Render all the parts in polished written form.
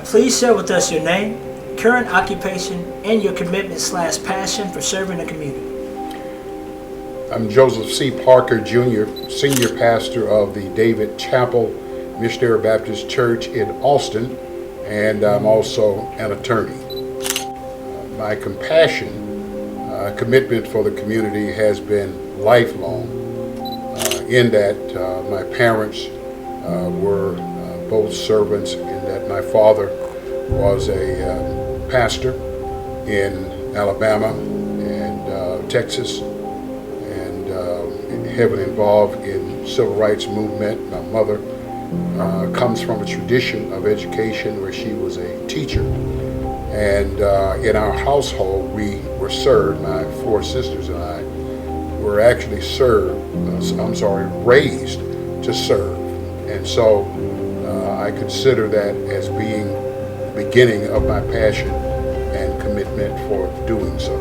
Please share with us your name, current occupation, and your commitment/passion for serving the community. I'm Joseph C. Parker, Jr., Senior Pastor of the David Chapel Missionary Baptist Church in Austin, and I'm also an attorney. My commitment for the community has been lifelong, in that my parents were both servants, in that my father was a pastor in Alabama and Texas, and heavily involved in civil rights movement. My mother comes from a tradition of education where she was a teacher. And in our household, we were served, my four sisters and I were actually raised to serve. And so I consider that as being the beginning of my passion and commitment for doing so.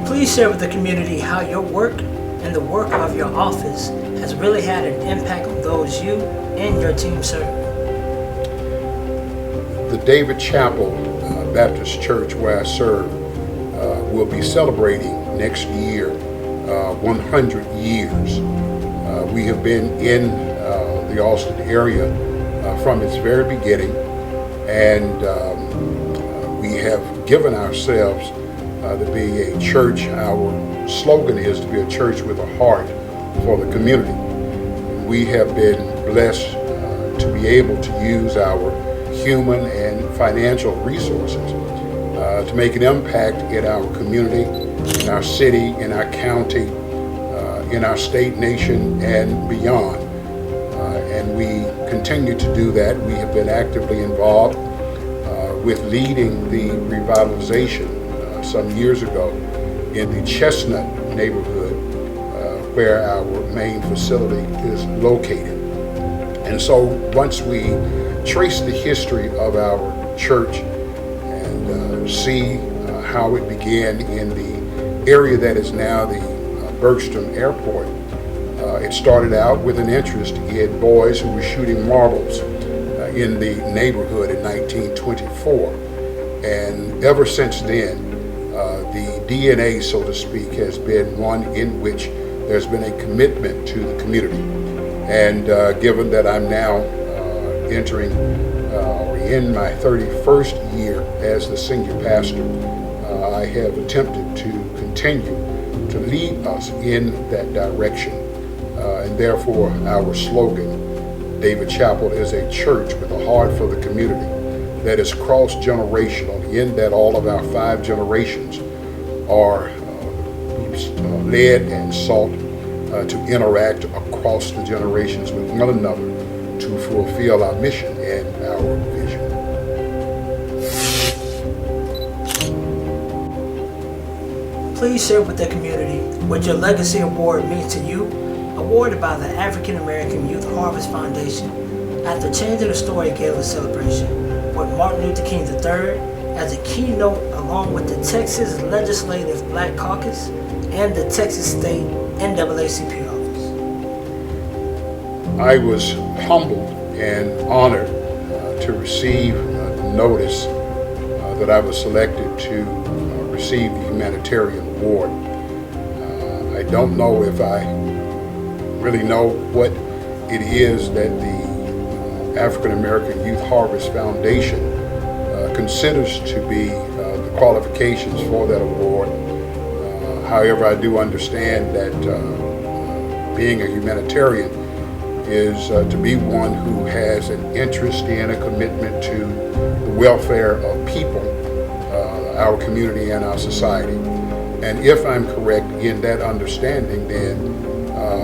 Please share with the community how your work and the work of your office has really had an impact on those you and your team serve. The David Chapel Baptist Church, where I serve, will be celebrating next year 100 years. We have been in the Austin area from its very beginning, and we have given ourselves to be a church. Our slogan is to be a church with a heart for the community. We have been blessed to be able to use our human and financial resources to make an impact in our community, in our city, in our county, in our state, nation, and beyond. And we continue to do that. We have been actively involved with leading the revitalization some years ago in the Chestnut neighborhood, where our main facility is located. And so once we trace the history of our church and see how it began in the area that is now the Bergstrom Airport, it started out with an interest in boys who were shooting marbles in the neighborhood in 1924. And ever since then, the DNA, so to speak, has been one in which there's been a commitment to the community. And given that I'm now entering or in my 31st year as the senior pastor, I have attempted to continue to lead us in that direction. And therefore, our slogan, David Chapel, is a church with a heart for the community that is cross-generational, in that all of our 5 generations are led and sought to interact across the generations with one another to fulfill our mission and our vision. Please share with the community what your Legacy Award means to you, awarded by the African American Youth Harvest Foundation at the Changing the Story Gala celebration with Martin Luther King III as a keynote, along with the Texas Legislative Black Caucus and the Texas State NAACP office. I was humbled and honored to receive the notice that I was selected to receive the humanitarian award. I don't know if I really know what it is that the African American Youth Harvest Foundation considers to be the qualifications for that award. However, I do understand that being a humanitarian is to be one who has an interest in, a commitment to the welfare of people, our community and our society. And if I'm correct in that understanding, then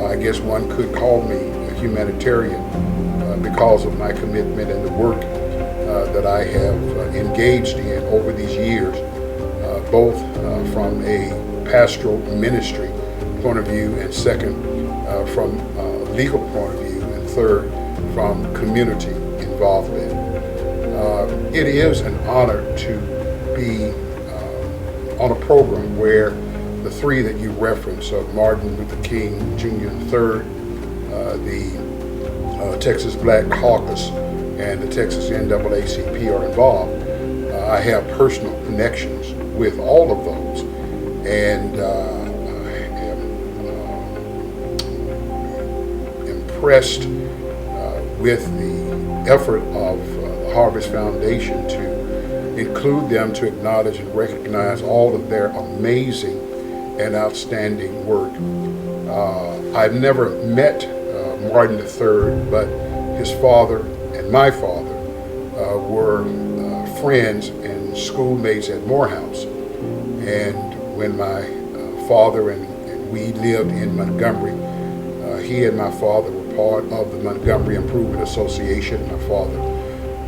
I guess one could call me a humanitarian because of my commitment and the work that I have engaged in over these years, both from a pastoral ministry point of view, and second, from a legal point of view, and third, from community involvement. It is an honor to be on a program where the 3 that you reference of Martin Luther King Jr. III, the Texas Black Caucus and the Texas NAACP are involved. I have personal connections with all of those, and am impressed with the effort of the Harvest Foundation to include them, to acknowledge and recognize all of their amazing and outstanding work. I've never met Martin III, but his father and my father were friends and schoolmates at Morehouse. And when my father and we lived in Montgomery, he and my father were part of the Montgomery Improvement Association. My father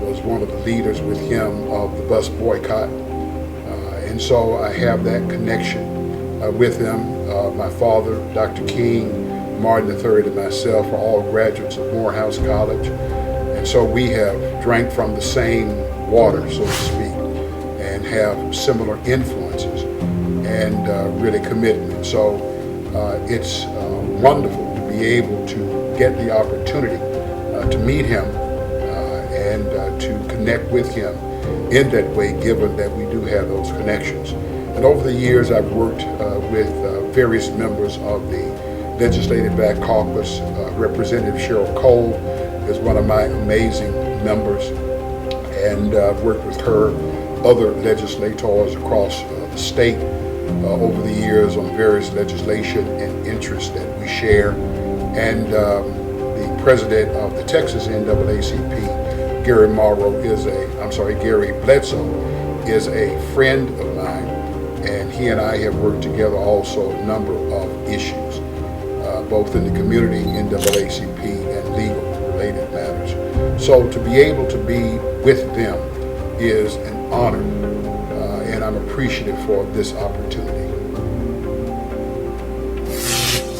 was one of the leaders with him of the bus boycott. And so I have that connection with them. My father, Dr. King, Martin III, and myself are all graduates of Morehouse College. And so we have drank from the same water, so to speak, and have similar influences and really commitment. So it's wonderful to be able to get the opportunity to meet him and to connect with him in that way, given that we do have those connections. And over the years, I've worked with various members of the Legislative Black Caucus. Representative Cheryl Cole is one of my amazing members, and I've worked with her, other legislators across the state over the years on various legislation and interests that we share. And the president of the Texas NAACP, Gary Bledsoe, is a friend of mine, and he and I have worked together also a number of issues, both in the community, NAACP, and legal related matters. So to be able to be with them is an honor, and I'm appreciative for this opportunity.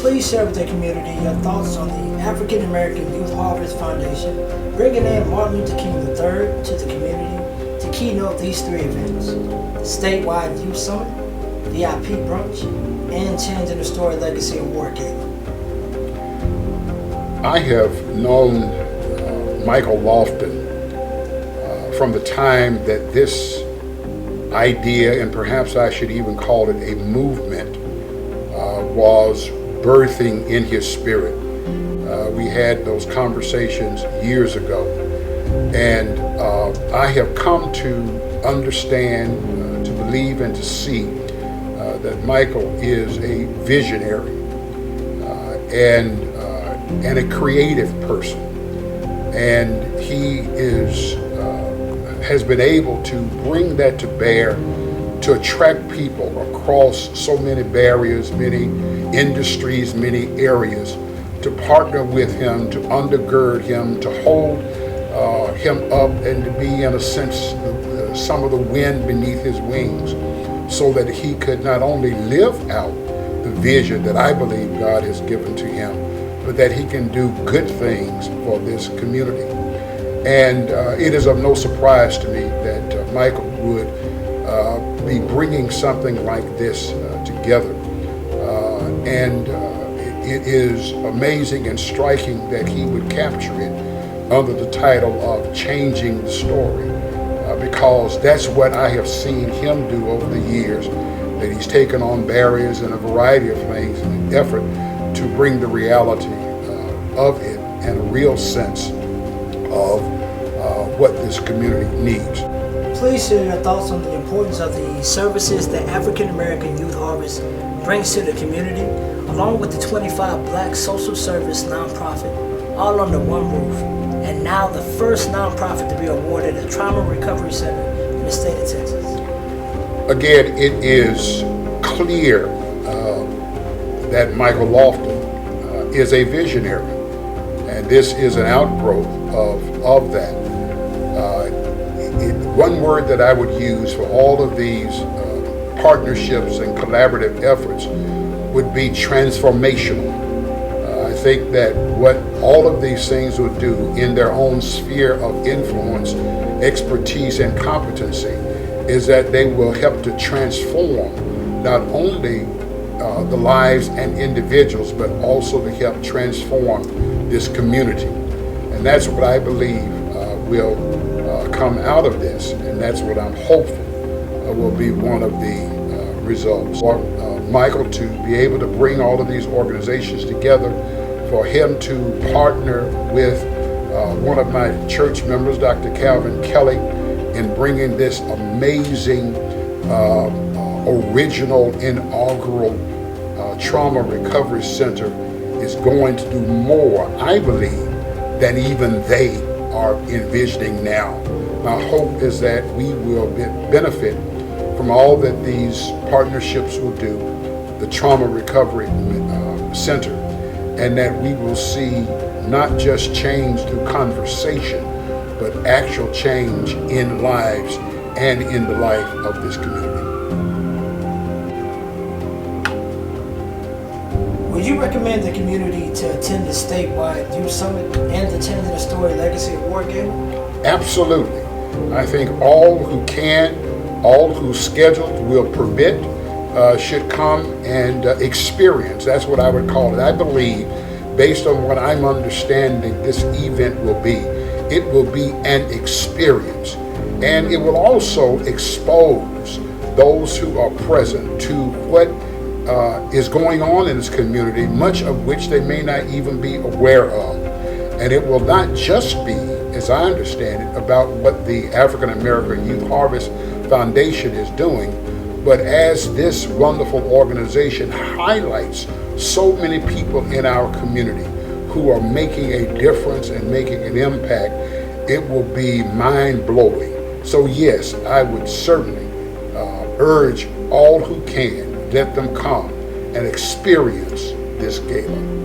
Please share with the community your thoughts on the African American Youth Harvest Foundation bringing in Martin Luther King III to the community to keynote these three events: the statewide youth summit, VIP brunch, and Changing the Story Legacy Award Gala. I have known Michael Lofton from the time that this idea, and perhaps I should even call it a movement, was birthing in his spirit. We had those conversations years ago, and I have come to understand, to believe, and to see that Michael is a visionary and a creative person, and he has been able to bring that to bear to attract people across so many barriers, many industries, many areas, to partner with him, to undergird him, to hold him up, and to be, in a sense, some of the wind beneath his wings, so that he could not only live out the vision that I believe God has given to him, but that he can do good things for this community. And it is of no surprise to me that Michael would be bringing something like this together. And it is amazing and striking that he would capture it under the title of Changing the Story, because that's what I have seen him do over the years, that he's taken on barriers and a variety of things in an effort to bring the reality of it and a real sense of what this community needs. Please share your thoughts on the importance of the services that African American Youth Harvest brings to the community, along with the 25 Black social service nonprofit, all under one roof, and now the first nonprofit to be awarded a trauma recovery center in the state of Texas. Again, it is clear that Michael Lofton is a visionary, and this is an outgrowth of that. One word that I would use for all of these partnerships and collaborative efforts would be transformational. I think that what all of these things would do in their own sphere of influence, expertise, and competency is that they will help to transform not only the lives and individuals, but also to help transform this community. And And that's what I believe will come out of this, and that's what I'm hopeful will be one of the results. For Michael to be able to bring all of these organizations together, for him to partner with one of my church members, Dr. Calvin Kelly, in bringing this amazing original inaugural trauma recovery center is going to do more, I believe, than even they are envisioning now. My hope is that we will benefit from all that these partnerships will do, the trauma recovery center, and that we will see not just change through conversation, but actual change in lives and in the life of this community. Would you recommend the community to attend the statewide youth summit and the Changing the Story Legacy Award Gala? Absolutely. I think all who can, all whose schedules will permit, should come and experience. That's what I would call it. I believe, based on what I'm understanding this event will be, it will be an experience. And it will also expose those who are present to what is going on in this community, much of which they may not even be aware of. And it will not just be, as I understand it, about what the African American Youth Harvest Foundation is doing, but as this wonderful organization highlights so many people in our community who are making a difference and making an impact, it will be mind-blowing. So yes, I would certainly urge all who can, let them come and experience this gala.